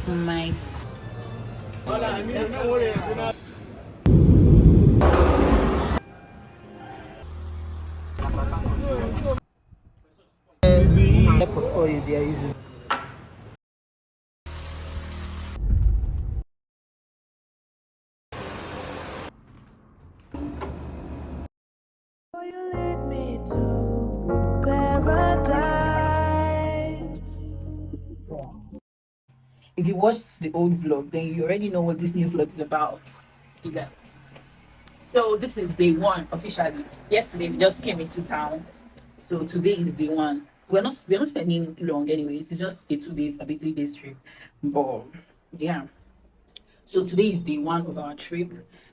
my type of oil they are using. You lead me to paradise. If you watched the old vlog, then you already know what this new vlog is about. You guys. So this is day one officially. Yesterday we just came into town. So today is day one. We're not spending long anyways. It's just a 2 days, a 3 days trip. But yeah. So today is day one of our trip,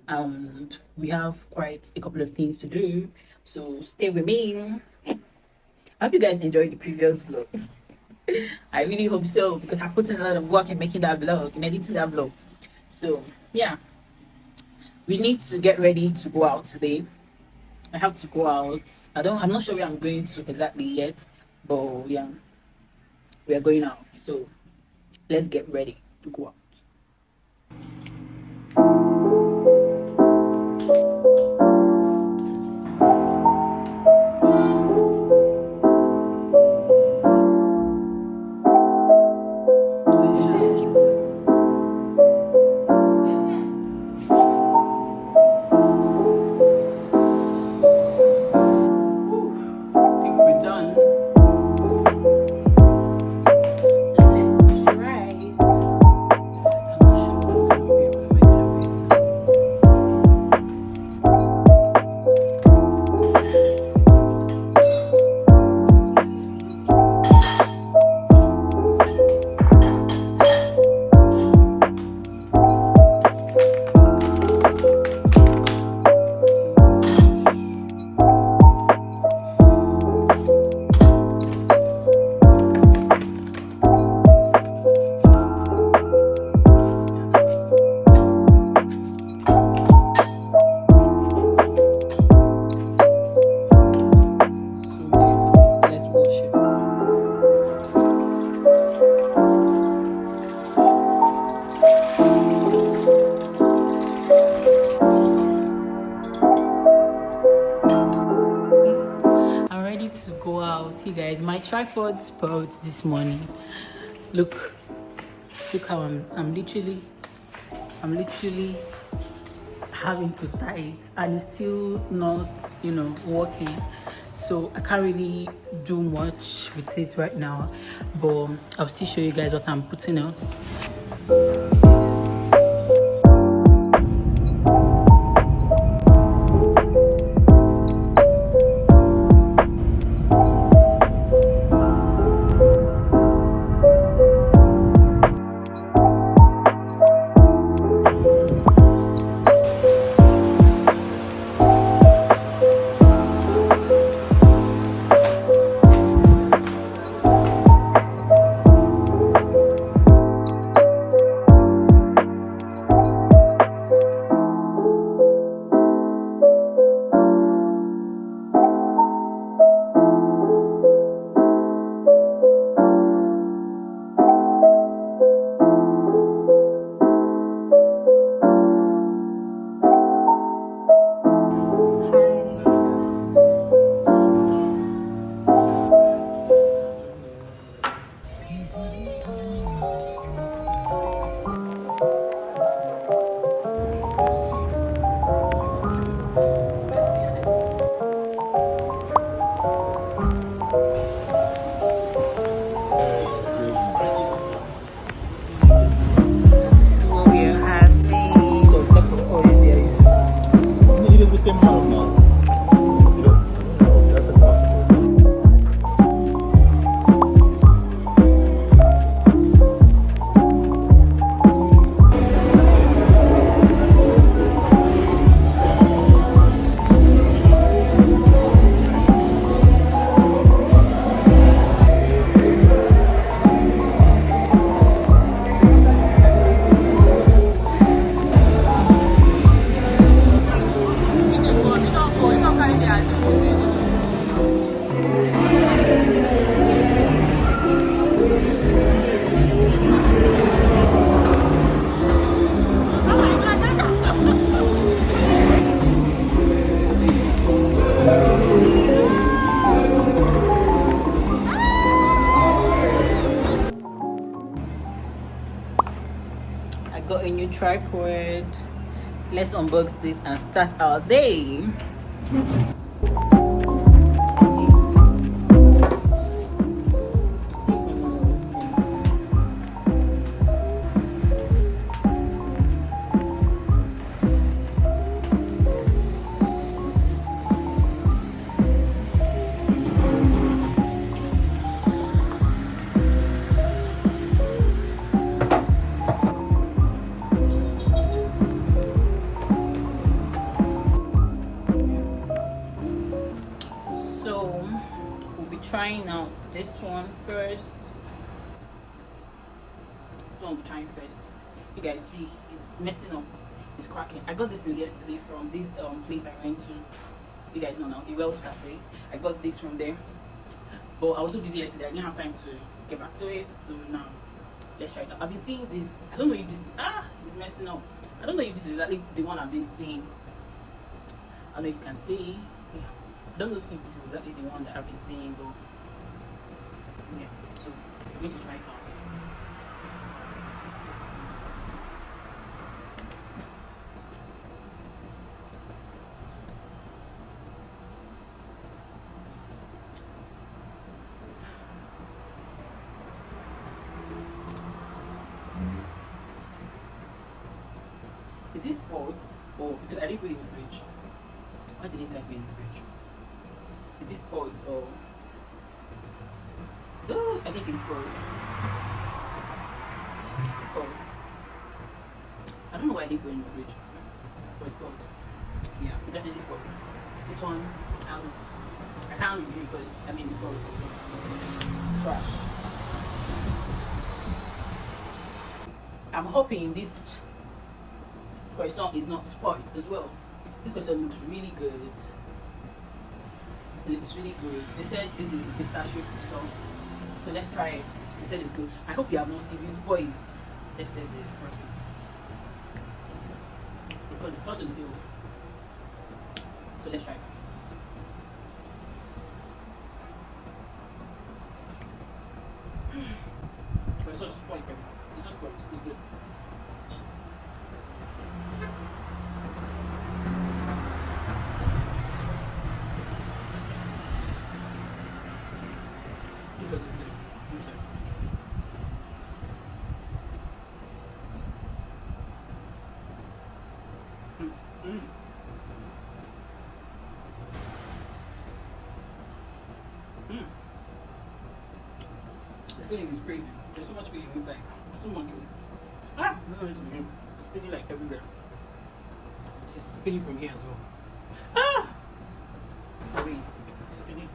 and we have quite a couple of things to do. So stay with me. I hope you guys enjoyed the previous vlog. I really hope so because I put in a lot of work in making that vlog and editing that vlog. So yeah, we need to get ready to go out today. I have to go out. I'm not sure where I'm going to exactly yet, but yeah, we are going out. So let's get ready to go out. Let's just keep I think we're done. Let's moisturize. I'm not sure what I'm gonna wear. What am I gonna wear? So let's wash it. I'm ready to go out, you guys. My tripod spoiled this morning. Look how I'm literally having to tie it, and it's still not, working. So I can't really do much with it right now, but I'll still show you guys what I'm putting on. Got a new tripod. Let's unbox this and start our day. So we'll be trying out this one first. This one we'll be trying first. You guys see it's messing up, it's cracking. I got this since yesterday from this place I went to. You guys know now, the Wells Cafe. I got this from there, but I was so busy yesterday I didn't have time to get back to it. So now let's try it out. I've been seeing this. I don't know if this is it's messing up. I don't know if this is exactly the one I've been seeing. I don't know if you can see. Yeah. I don't know if this is exactly the one that I've been seeing, but yeah. So I'm going to try it out. Is this sports or because I didn't put it in the fridge? Why didn't I put it in the fridge? Is this sports or oh, I think it's sports. Sports. I don't know why I didn't put it in the fridge. But sports. Yeah, definitely sports. This one, I can't review because I mean it's sports. So. Trash. I'm hoping this croissant is not spoiled as well. This croissant looks really good. It looks really good. They said this is the pistachio croissant. So let's try it. They said it's good. I hope you have not, if you spoil, let's test the first one. Because the first one is still okay. So let's try it. Croissant is spoiled, baby. It's not spoiled. It's good. This one looks like. The feeling is crazy. There's so much feeling inside. There's too much. I don't know what to begin. It's spinning like everywhere. It's just spinning from here as well. Wait, it's spinning.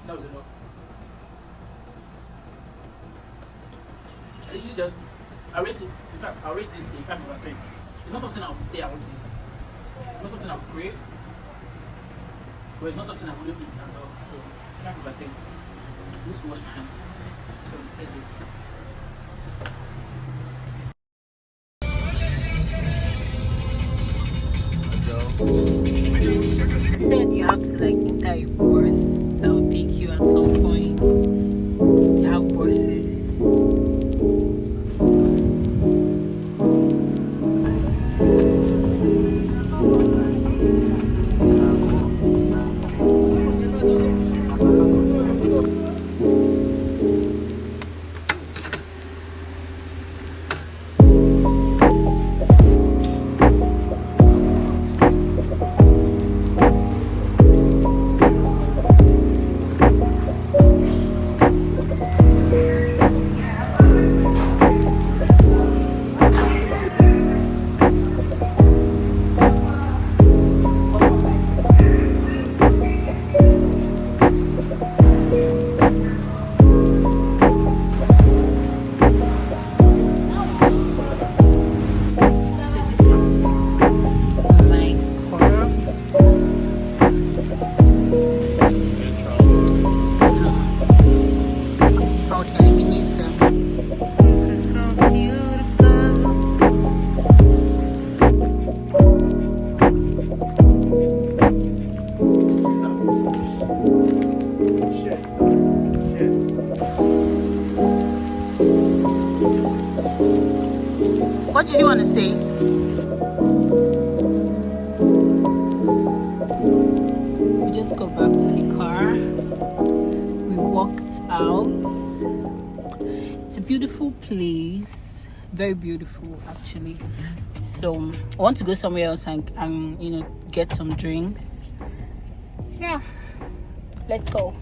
That was enough. I literally just, I rate it, in fact, I'll rate this a 5 over 10. It's not something I would say I want to eat. It's not something I would crave, but it's not something I wouldn't eat as well. So, 5 over 10. I need to wash my hands. So, let's do it. They said you have to like enter a course that will take you at some point. You have courses. What did you want to say? We just got back to the car. We walked out. It's a beautiful place, very beautiful actually. So I want to go somewhere else and get some drinks. Yeah, let's go.